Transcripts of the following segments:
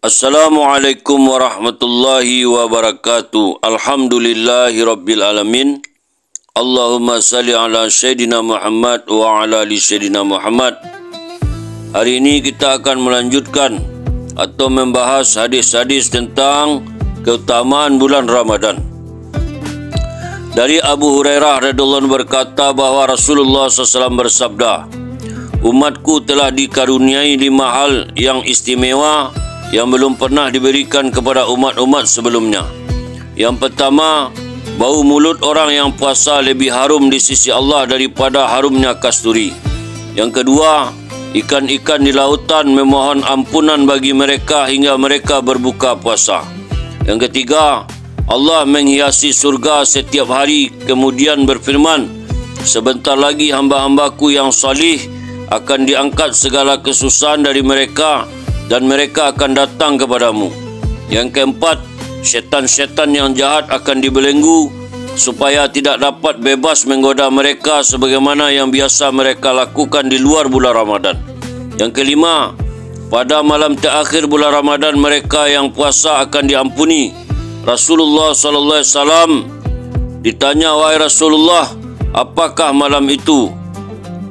Assalamualaikum warahmatullahi wabarakatuh. Alhamdulillahi rabbil alamin. Allahumma salli ala Sayyidina Muhammad wa ala ali Sayyidina Muhammad. Hari ini kita akan melanjutkan atau membahas hadis-hadis tentang keutamaan bulan Ramadan. Dari Abu Hurairah radhiyallahu anhu berkata bahawa Rasulullah SAW bersabda, umatku telah dikaruniai 5 hal yang istimewa yang belum pernah diberikan kepada umat-umat sebelumnya. Yang pertama, bau mulut orang yang puasa lebih harum di sisi Allah daripada harumnya kasturi. Yang kedua, ikan-ikan di lautan memohon ampunan bagi mereka hingga mereka berbuka puasa. Yang ketiga, Allah menghiasi surga setiap hari kemudian berfirman, sebentar lagi hamba-hambaku yang salih akan diangkat segala kesusahan dari mereka dan mereka akan datang kepadamu. Yang keempat, syaitan-syaitan yang jahat akan dibelenggu supaya tidak dapat bebas menggoda mereka sebagaimana yang biasa mereka lakukan di luar bulan Ramadan. Yang kelima, pada malam terakhir bulan Ramadan mereka yang puasa akan diampuni. Rasulullah SAW ditanya, wahai Rasulullah, apakah malam itu?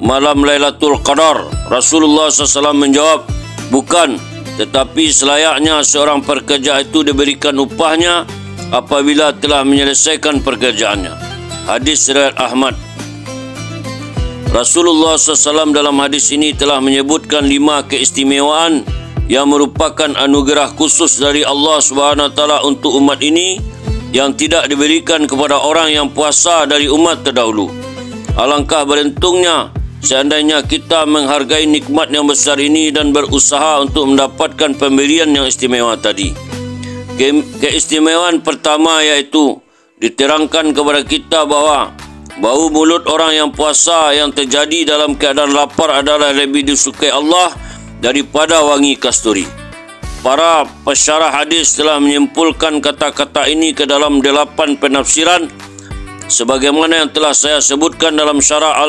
Malam Lailatul Qadar. Rasulullah SAW menjawab, bukan, tetapi selayaknya seorang pekerja itu diberikan upahnya apabila telah menyelesaikan pekerjaannya. Hadis riwayat Ahmad. Rasulullah SAW dalam hadis ini telah menyebutkan 5 keistimewaan yang merupakan anugerah khusus dari Allah SWT untuk umat ini yang tidak diberikan kepada orang yang puasa dari umat terdahulu. Alangkah beruntungnya seandainya kita menghargai nikmat yang besar ini dan berusaha untuk mendapatkan pemberian yang istimewa tadi. Keistimewaan pertama yaitu diterangkan kepada kita bahawa bau mulut orang yang puasa yang terjadi dalam keadaan lapar adalah lebih disukai Allah daripada wangi kasturi. Para pensyarah hadis telah menyimpulkan kata-kata ini ke dalam 8 penafsiran sebagaimana yang telah saya sebutkan dalam syarah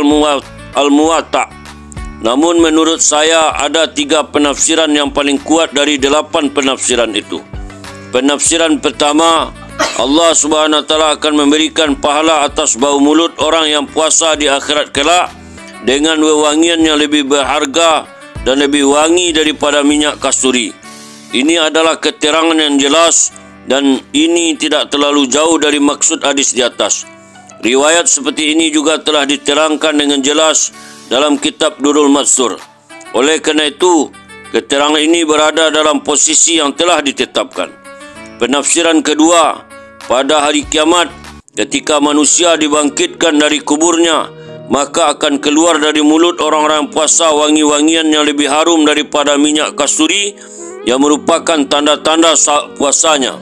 Al-Muwatta. Namun menurut saya ada 3 penafsiran yang paling kuat dari 8 penafsiran itu. Penafsiran pertama, Allah SWT akan memberikan pahala atas bau mulut orang yang puasa di akhirat kelak dengan wewangian yang lebih berharga dan lebih wangi daripada minyak kasturi. Ini adalah keterangan yang jelas dan ini tidak terlalu jauh dari maksud hadis di atas. Riwayat seperti ini juga telah diterangkan dengan jelas dalam kitab Durrul Mansur. Oleh kerana itu, keterangan ini berada dalam posisi yang telah ditetapkan. Penafsiran kedua, pada hari kiamat, ketika manusia dibangkitkan dari kuburnya, maka akan keluar dari mulut orang-orang puasa wangi-wangian yang lebih harum daripada minyak kasturi yang merupakan tanda-tanda puasanya.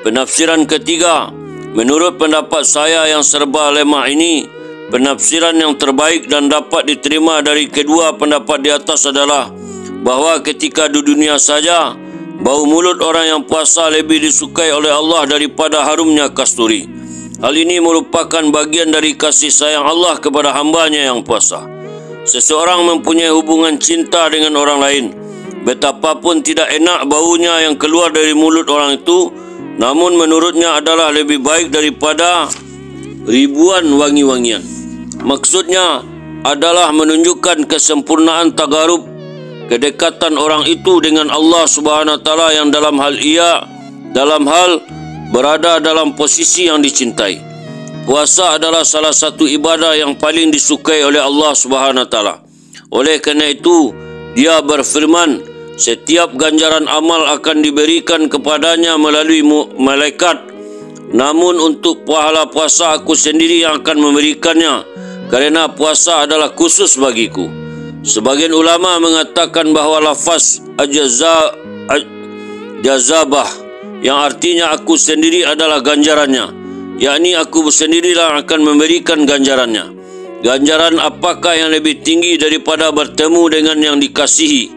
Penafsiran ketiga, menurut pendapat saya yang serba lemah ini, penafsiran yang terbaik dan dapat diterima dari kedua pendapat di atas adalah bahawa ketika di dunia saja, bau mulut orang yang puasa lebih disukai oleh Allah daripada harumnya kasturi. Hal ini merupakan bagian dari kasih sayang Allah kepada hambanya yang puasa. Seseorang mempunyai hubungan cinta dengan orang lain, betapapun tidak enak baunya yang keluar dari mulut orang itu, namun menurutnya adalah lebih baik daripada ribuan wangi-wangian. Maksudnya adalah menunjukkan kesempurnaan tagarub, kedekatan orang itu dengan Allah SWT yang dalam hal berada dalam posisi yang dicintai. Puasa adalah salah satu ibadah yang paling disukai oleh Allah SWT. Oleh kerana itu, Dia berfirman, setiap ganjaran amal akan diberikan kepadanya melalui malaikat. Namun untuk pahala puasa aku sendiri yang akan memberikannya, kerana puasa adalah khusus bagiku. Sebagian ulama mengatakan bahawa lafaz jazabah yang artinya aku sendiri adalah ganjarannya, yakni aku sendirilah akan memberikan ganjarannya. Ganjaran apakah yang lebih tinggi daripada bertemu dengan yang dikasihi?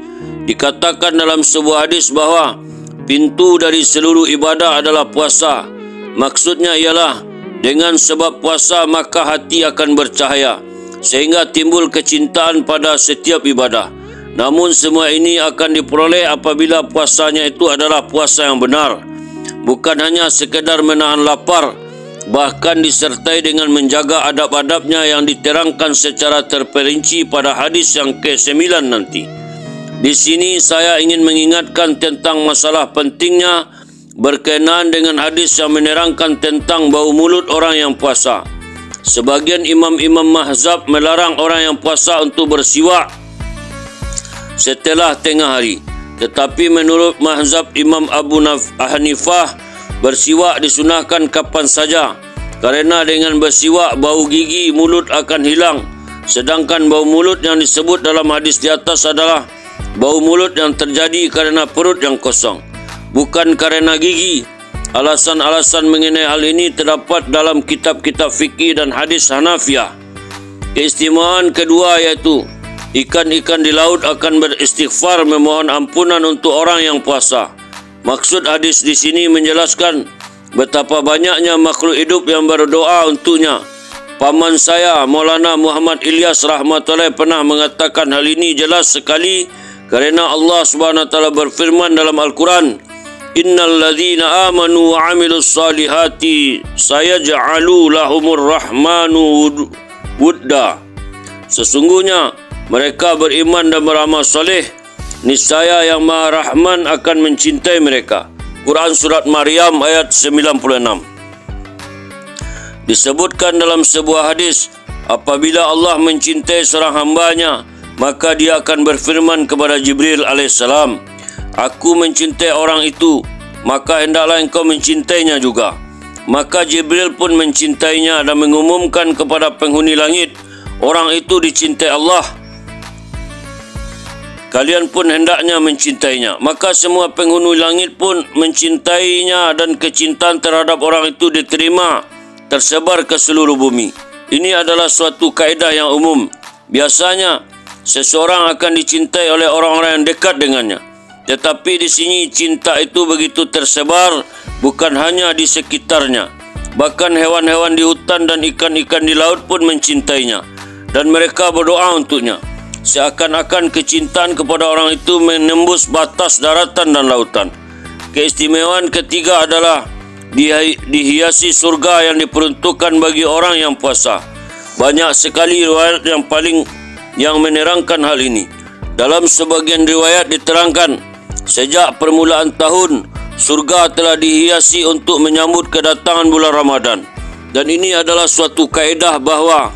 Dikatakan dalam sebuah hadis bahawa pintu dari seluruh ibadah adalah puasa. Maksudnya ialah dengan sebab puasa maka hati akan bercahaya sehingga timbul kecintaan pada setiap ibadah. Namun semua ini akan diperoleh apabila puasanya itu adalah puasa yang benar, bukan hanya sekedar menahan lapar, bahkan disertai dengan menjaga adab-adabnya yang diterangkan secara terperinci pada hadis yang ke-9 nanti. Di sini saya ingin mengingatkan tentang masalah pentingnya berkenaan dengan hadis yang menerangkan tentang bau mulut orang yang puasa. Sebagian imam-imam mazhab melarang orang yang puasa untuk bersiwak setelah tengah hari. Tetapi menurut mazhab Imam Abu Hanifah, bersiwak disunahkan kapan saja, karena dengan bersiwak bau gigi mulut akan hilang. Sedangkan bau mulut yang disebut dalam hadis di atas adalah bau mulut yang terjadi karena perut yang kosong, bukan karena gigi. Alasan-alasan mengenai hal ini terdapat dalam kitab-kitab fikih dan hadis Hanafiyah. Keistimewaan kedua yaitu ikan-ikan di laut akan beristighfar memohon ampunan untuk orang yang puasa. Maksud hadis di sini menjelaskan betapa banyaknya makhluk hidup yang berdoa untuknya. Paman saya, Maulana Muhammad Ilyas rahmatullahi pernah mengatakan hal ini jelas sekali, kerana Allah Subhanahu wa taala berfirman dalam Al-Quran, "Innal ladzina amanu wa 'amilus salihati sayaj'alu lahumur rahmanu wudda." Sesungguhnya mereka beriman dan beramal soleh, niscaya yang Maha Rahman akan mencintai mereka. Quran Surat Maryam ayat 96. Disebutkan dalam sebuah hadis, apabila Allah mencintai seorang hambanya, maka dia akan berfirman kepada Jibril alaihissalam, "Aku mencintai orang itu, maka hendaklah engkau mencintainya juga." Maka Jibril pun mencintainya dan mengumumkan kepada penghuni langit, "Orang itu dicintai Allah, kalian pun hendaknya mencintainya." Maka semua penghuni langit pun mencintainya dan kecintaan terhadap orang itu diterima, tersebar ke seluruh bumi. Ini adalah suatu kaedah yang umum. Biasanya seseorang akan dicintai oleh orang-orang yang dekat dengannya. Tetapi di sini cinta itu begitu tersebar, bukan hanya di sekitarnya. Bahkan hewan-hewan di hutan dan ikan-ikan di laut pun mencintainya, dan mereka berdoa untuknya. Seakan-akan kecintaan kepada orang itu menembus batas daratan dan lautan. Keistimewaan ketiga adalah dihiasi surga yang diperuntukkan bagi orang yang puasa. Banyak sekali riwayat yang menerangkan hal ini. Dalam sebagian riwayat diterangkan, sejak permulaan tahun, surga telah dihiasi untuk menyambut kedatangan bulan Ramadan. Dan ini adalah suatu kaedah bahawa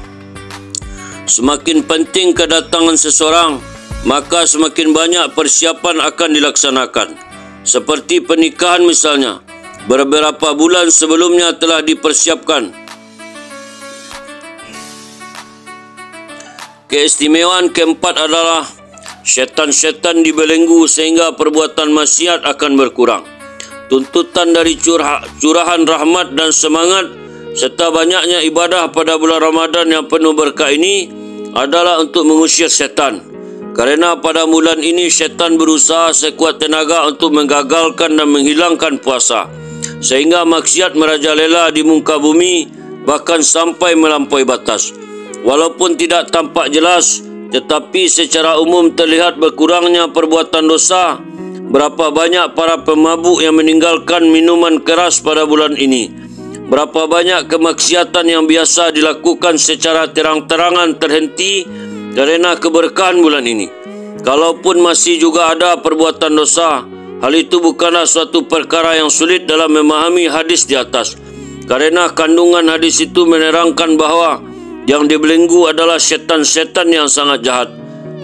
semakin penting kedatangan seseorang, maka semakin banyak persiapan akan dilaksanakan. Seperti pernikahan misalnya, beberapa bulan sebelumnya telah dipersiapkan. Keistimewaan keempat adalah syaitan-syaitan dibelenggu sehingga perbuatan maksiat akan berkurang. Tuntutan dari curahan rahmat dan semangat serta banyaknya ibadah pada bulan Ramadan yang penuh berkah ini adalah untuk mengusir syaitan. Kerana pada bulan ini syaitan berusaha sekuat tenaga untuk menggagalkan dan menghilangkan puasa, sehingga maksiat merajalela di muka bumi, bahkan sampai melampaui batas. Walaupun tidak tampak jelas, tetapi secara umum terlihat berkurangnya perbuatan dosa. Berapa banyak para pemabuk yang meninggalkan minuman keras pada bulan ini. Berapa banyak kemaksiatan yang biasa dilakukan secara terang-terangan terhenti kerana keberkahan bulan ini. Kalaupun masih juga ada perbuatan dosa, hal itu bukanlah suatu perkara yang sulit dalam memahami hadis di atas. Kerana kandungan hadis itu menerangkan bahawa yang dibelenggu adalah syaitan-syaitan yang sangat jahat.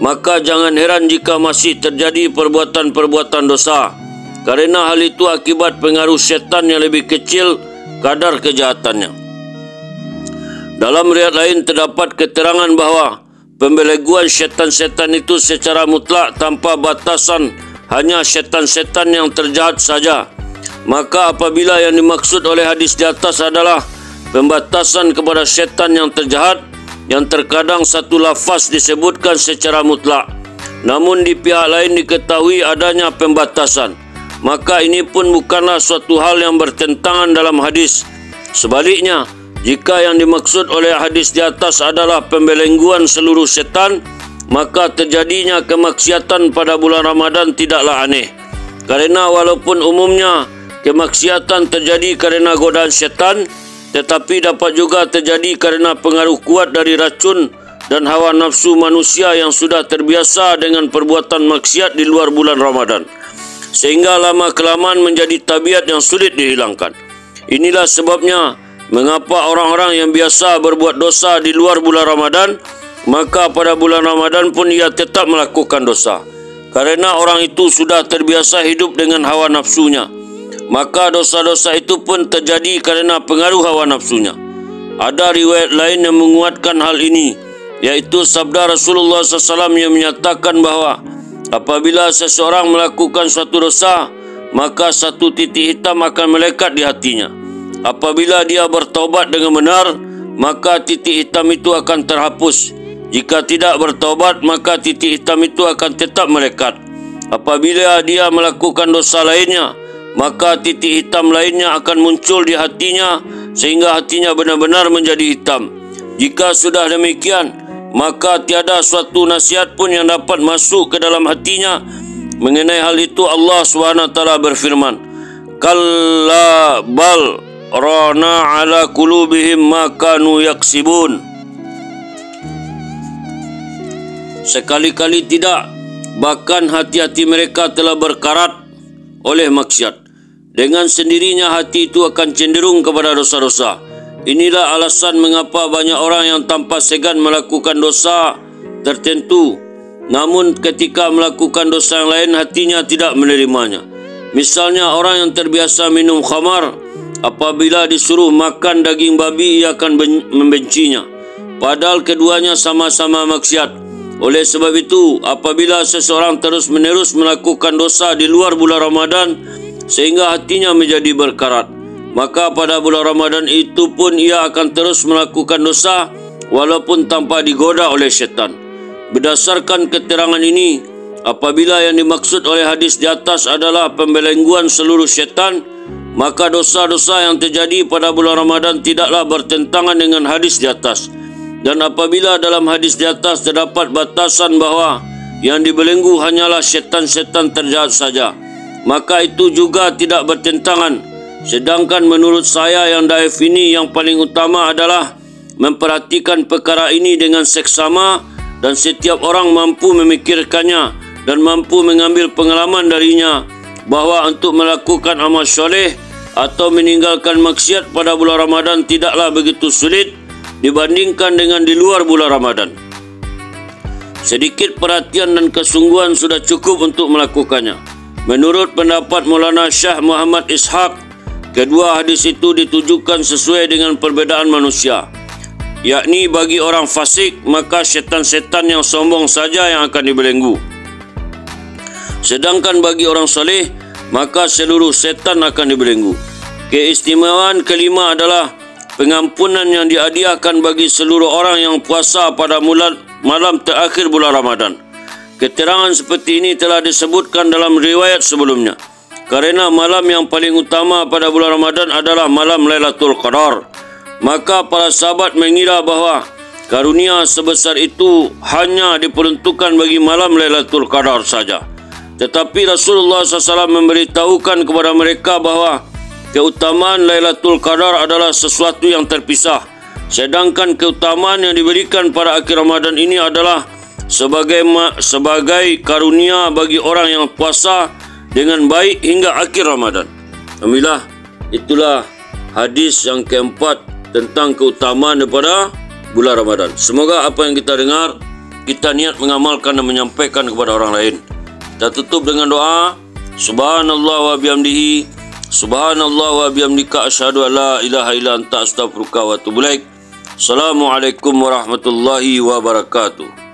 Maka jangan heran jika masih terjadi perbuatan-perbuatan dosa, kerana hal itu akibat pengaruh syaitan yang lebih kecil kadar kejahatannya. Dalam riwayat lain terdapat keterangan bahawa pembelengguan syaitan-syaitan itu secara mutlak tanpa batasan, hanya syaitan-syaitan yang terjahat saja. Maka apabila yang dimaksud oleh hadis di atas adalah pembatasan kepada syaitan yang terjahat, yang terkadang satu lafaz disebutkan secara mutlak, namun di pihak lain diketahui adanya pembatasan, maka ini pun bukanlah suatu hal yang bertentangan dalam hadis. Sebaliknya, jika yang dimaksud oleh hadis di atas adalah pembelengguan seluruh syaitan, maka terjadinya kemaksiatan pada bulan Ramadan tidaklah aneh. Karena walaupun umumnya kemaksiatan terjadi karena godaan syaitan, tetapi dapat juga terjadi karena pengaruh kuat dari racun dan hawa nafsu manusia yang sudah terbiasa dengan perbuatan maksiat di luar bulan Ramadan, sehingga lama-kelamaan menjadi tabiat yang sulit dihilangkan. Inilah sebabnya mengapa orang-orang yang biasa berbuat dosa di luar bulan Ramadan, maka pada bulan Ramadan pun ia tetap melakukan dosa. Karena orang itu sudah terbiasa hidup dengan hawa nafsunya, maka dosa-dosa itu pun terjadi karena pengaruh hawa nafsunya. Ada riwayat lain yang menguatkan hal ini, yaitu sabda Rasulullah SAW yang menyatakan bahawa apabila seseorang melakukan suatu dosa, maka satu titik hitam akan melekat di hatinya. Apabila dia bertaubat dengan benar, maka titik hitam itu akan terhapus. Jika tidak bertaubat, maka titik hitam itu akan tetap melekat. Apabila dia melakukan dosa lainnya, maka titik hitam lainnya akan muncul di hatinya, sehingga hatinya benar-benar menjadi hitam. Jika sudah demikian, maka tiada suatu nasihat pun yang dapat masuk ke dalam hatinya. Mengenai hal itu Allah SWT berfirman, "Kalla bal rana ala qulubihim ma kanu yaksibun." Sekali-kali tidak, bahkan hati-hati mereka telah berkarat oleh maksiat. Dengan sendirinya hati itu akan cenderung kepada dosa-dosa. Inilah alasan mengapa banyak orang yang tanpa segan melakukan dosa tertentu, namun ketika melakukan dosa yang lain hatinya tidak menerimanya. Misalnya orang yang terbiasa minum khamar, apabila disuruh makan daging babi ia akan membencinya, padahal keduanya sama-sama maksiat. Oleh sebab itu, apabila seseorang terus-menerus melakukan dosa di luar bulan Ramadan sehingga hatinya menjadi berkarat, maka pada bulan Ramadan itu pun ia akan terus melakukan dosa walaupun tanpa digoda oleh syaitan. Berdasarkan keterangan ini, apabila yang dimaksud oleh hadis di atas adalah pembelengguan seluruh syaitan, maka dosa-dosa yang terjadi pada bulan Ramadan tidaklah bertentangan dengan hadis di atas. Dan apabila dalam hadis di atas terdapat batasan bahawa yang dibelenggu hanyalah syaitan-syaitan terjahat saja, maka itu juga tidak bertentangan. Sedangkan menurut saya yang daif ini yang paling utama adalah memperhatikan perkara ini dengan seksama, dan setiap orang mampu memikirkannya dan mampu mengambil pengalaman darinya bahawa untuk melakukan amal soleh atau meninggalkan maksiat pada bulan Ramadan tidaklah begitu sulit dibandingkan dengan di luar bulan Ramadan. Sedikit perhatian dan kesungguhan sudah cukup untuk melakukannya. Menurut pendapat Maulana Syah Muhammad Ishaq, kedua hadis itu ditujukan sesuai dengan perbedaan manusia, yakni bagi orang fasik maka syaitan-syaitan yang sombong saja yang akan dibelenggu, sedangkan bagi orang soleh maka seluruh syaitan akan dibelenggu. Keistimewaan kelima adalah pengampunan yang dihadiahkan bagi seluruh orang yang puasa pada malam terakhir bulan Ramadan. Keterangan seperti ini telah disebutkan dalam riwayat sebelumnya. Karena malam yang paling utama pada bulan Ramadan adalah malam Lailatul Qadar, maka para sahabat mengira bahawa karunia sebesar itu hanya diperuntukkan bagi malam Lailatul Qadar saja. Tetapi Rasulullah SAW memberitahukan kepada mereka bahawa keutamaan Lailatul Qadar adalah sesuatu yang terpisah, sedangkan keutamaan yang diberikan pada akhir Ramadan ini adalah sebagai karunia bagi orang yang puasa dengan baik hingga akhir Ramadan. Alhamdulillah, itulah hadis yang keempat tentang keutamaan daripada bulan Ramadan. Semoga apa yang kita dengar, kita niat mengamalkan dan menyampaikan kepada orang lain. Kita tutup dengan doa. Subhanallah wa bihamdihi, subhanallah wa bihamdika, asyhadu an la ilaha illa anta, astaghfiruka wa atubu ilaik. Assalamualaikum warahmatullahi wabarakatuh.